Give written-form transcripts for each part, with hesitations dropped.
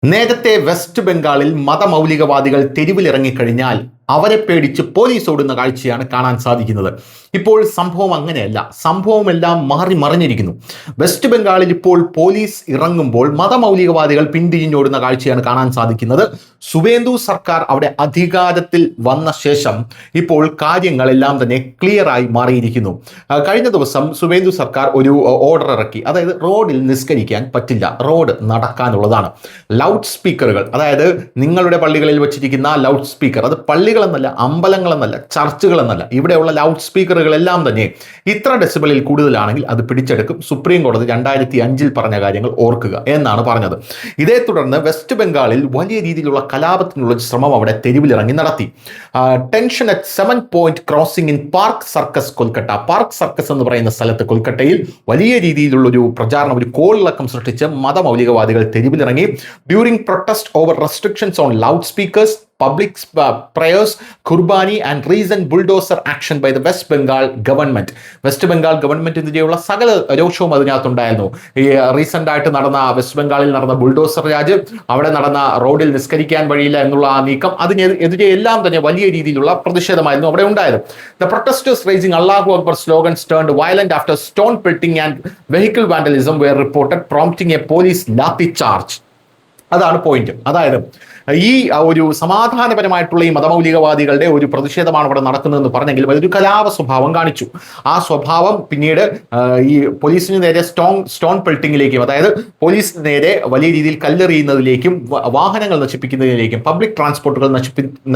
നേരത്തെ വെസ്റ്റ് ബംഗാളിൽ മതമൗലികവാദികൾ തെരുവിലിറങ്ങിക്കഴിഞ്ഞാൽ അവരെ പേടിച്ച് പോലീസ് ഓടുന്ന കാഴ്ചയാണ് കാണാൻ സാധിക്കുന്നത്. ഇപ്പോൾ സംഭവം അങ്ങനെയല്ല, സംഭവമെല്ലാം മാറി മറിഞ്ഞിരിക്കുന്നു. വെസ്റ്റ് ബംഗാളിൽ ഇപ്പോൾ പോലീസ് ഇറങ്ങുമ്പോൾ മതമൗലികവാദികൾ പിന്തിരിഞ്ഞോടുന്ന കാഴ്ചയാണ് കാണാൻ സാധിക്കുന്നത്. സുവേന്ദു സർക്കാർ അവിടെ അധികാരത്തിൽ വന്ന ശേഷം ഇപ്പോൾ കാര്യങ്ങളെല്ലാം തന്നെ ക്ലിയറായി മാറിയിരിക്കുന്നു. കഴിഞ്ഞ ദിവസം സുവേന്ദു സർക്കാർ ഒരു ഓർഡർ ഇറക്കി, അതായത് റോഡിൽ നിസ്കരിക്കാൻ പറ്റില്ല, റോഡ് നടക്കാനുള്ളതാണ്. ലൗഡ് സ്പീക്കറുകൾ, അതായത് നിങ്ങളുടെ പള്ളികളിൽ വെച്ചിരിക്കുന്ന ലൗഡ് സ്പീക്കർ, അത് പള്ളികളെന്നല്ല, അമ്പലങ്ങളെന്നല്ല, ചർച്ചുകളെന്നല്ല, ഇവിടെയുള്ള ലൗഡ് സ്പീക്കറുകളെല്ലാം തന്നെ ഇത്ര ഡെസിബിളിൽ കൂടുതലാണെങ്കിൽ അത് പിടിച്ചെടുക്കും. സുപ്രീം കോടതി 2005 പറഞ്ഞ കാര്യങ്ങൾ ഓർക്കുക എന്നാണ് പറഞ്ഞത്. ഇതേ തുടർന്ന് വെസ്റ്റ് ബംഗാളിൽ വലിയ രീതിയിലുള്ള കലാപത്തിനുള്ള ശ്രമം അവിടെ തെരുവിലിറങ്ങി നടത്തി. Tension at 7 point crossing in park circus Kolkata. Park circus എന്ന് പറയുന്ന സ്ഥലത്ത് കൊൽക്കട്ടയിൽ വലിയ രീതിയിലുള്ള ഒരു പ്രചാരണം, ഒരു കോളിളക്കം സൃഷ്ടിച്ച് മതമൗലികവാദികൾ തെരുവിലിറങ്ങി. During protest over restrictions on loud speakers, public prayers, qurbani and reason bulldozer action by the West Bengal government. West Bengal ഗവൺമെന്റിനെതിരെയുള്ള സകല രോഷവും അതിനകത്തുണ്ടായിരുന്നു. ഈ റീസെന്റ് ആയിട്ട് നടന്ന വെസ്റ്റ് ബംഗാളിൽ നടന്ന ബുൾഡോസർ രാജ്, അവിടെ നടന്ന റോഡിൽ നിസ്കരിക്കാൻ വഴിയില്ല എന്നുള്ള ആ നീക്കം, അതിനെതിരെ എല്ലാം തന്നെ വലിയ രീതിയിലുള്ള പ്രതിഷേധമായിരുന്നു അവിടെ ഉണ്ടായത്. ദ പ്രൊട്ടസ്റ്റേഴ്സ് റേസിംഗ് അല്ലാഹു അക്ബർ slogans turned violent after stone pelting and vehicle vandalism were reported prompting a police lathi charge. അതാണ് പോയിന്റ്. അതായത് ഈ ഒരു സമാധാനപരമായിട്ടുള്ള ഈ മതമൗലികവാദികളുടെ ഒരു പ്രതിഷേധമാണ് ഇവിടെ നടക്കുന്നതെന്ന് പറഞ്ഞെങ്കിലും അതൊരു കലാപ സ്വഭാവം കാണിച്ചു. ആ സ്വഭാവം പിന്നീട് ഈ പോലീസിന് നേരെ സ്റ്റോൺ പെൽറ്റിങ്ങിലേക്കും, അതായത് പോലീസിന് നേരെ വലിയ രീതിയിൽ കല്ലെറിയുന്നതിലേക്കും, വാഹനങ്ങൾ നശിപ്പിക്കുന്നതിലേക്കും, പബ്ലിക് ട്രാൻസ്പോർട്ടുകൾ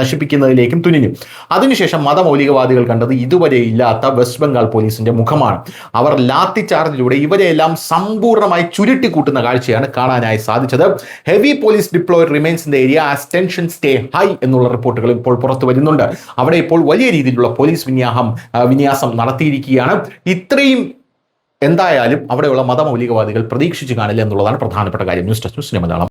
നശിപ്പിക്കുന്നതിലേക്കും തുനിഞ്ഞു. അതിനുശേഷം മതമൗലികവാദികൾ കണ്ടത് ഇതുവരെ ഇല്ലാത്ത വെസ്റ്റ് ബംഗാൾ പോലീസിന്റെ മുഖമാണ്. അവർ ലാത്തി ചാർജിലൂടെ ഇവരെയെല്ലാം സമ്പൂർണ്ണമായി ചുരുട്ടിക്കൂട്ടുന്ന കാഴ്ചയാണ് കാണാനായി സാധിച്ചത്. Heavy police deployed remains in the area as tension stay high എന്നുള്ള റിപ്പോർട്ടുകൾ ഇപ്പോൾ പുറത്തു വരുന്നുണ്ട്. അവിടെ ഇപ്പോൾ വലിയ രീതിയിലുള്ള പോലീസ് വിന്യാസം നടത്തിയിരിക്കുകയാണ്. ഇത്രയും എന്തായാലും അവിടെയുള്ള മതമൗലികവാദികൾ പ്രതീക്ഷിച്ചു കാണില്ല എന്നുള്ളതാണ് പ്രധാനപ്പെട്ട കാര്യം. News desk Malayalam.